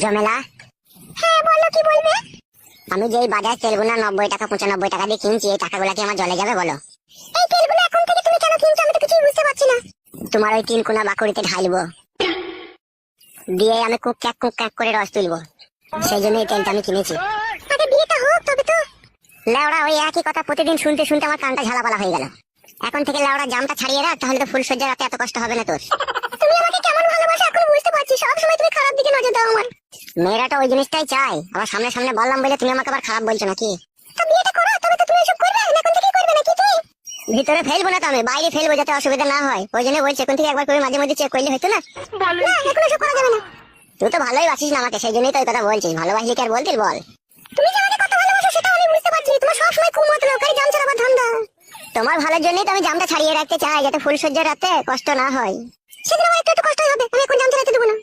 জমেলা, হ্যাঁ বলো, কি বলবে? আমি যে এই বাজার তেলগুলো 90 টাকা 95 টাকা দিয়ে কিনছি, এই টাকাগুলো কি আমার জলে যাবে বলো? এই তেলগুলো এখন থেকে তুমি কেন কিনছো? আমি তো কিছুই বুঝতে পারছি না। তোমার ওই তিনকোনা বাকুড়িতে ঢালবো, দিয়ে আমি কুক ক্যাক করে রস তুলবো, সেই জন্য এই তেলটা আমি কিনেছি। আগে বিয়েটা হোক তবে তো। লেওড়া ওই একই কথা প্রতিদিন শুনতে শুনতে আমার কানটা ঝালাপালা হয়ে গেল। এখন থেকে লেওড়া জামটা ছাড়িয়ে রাখ, তাহলে তো ফুলসজ্জা রাতে এত কষ্ট হবে না তোর। তুমি আমাকে কেমন ভালোবাসো এখন বুঝতে পারছি। সব সময় তুমি খারাপ দিকে নজর দাও আমার। মেয়েরা তো ওই জিনিসটাই চাই, আবার সামনে সামনে বললাম বলে তুমি আমাকে আবার খারাপ বলছো নাকি? তো বিয়েটা করো, তবে তো তুমি এসব করবে না। এখন থেকেই করবে নাকি তুমি? ভিতরে ফেলবো না তো, আমি বাইরে ফেলবো যাতে অসুবিধা না হয়, ওই জন্য বলছি এখন থেকে একবার করে মাঝে মধ্যে চেক করলে হতো না। না, এখন এসব করা যাবে না। তুই তো ভালোই বাসিস না আমাকে, সেই জন্যই তো ওই কথা বলছিস। ভালোবাসলি কি আর বলতিস বল? তুমি যে আমাকে কত ভালোবাসো সেটা আমি বুঝতে পারছি। তোমার সব সময় কুমতলব, খালি জাম ছাড়াবার ধান্দা। তোমার ভালোর জন্যই তো আমি জামটা ছাড়িয়ে রাখতে চাই, যাতে ফুলসজ্জার রাতে কষ্ট না হয়। সেদিন আমার একটু একটু কষ্ট হবে, আমি এখন জাম ছাড়াতে দেবো না।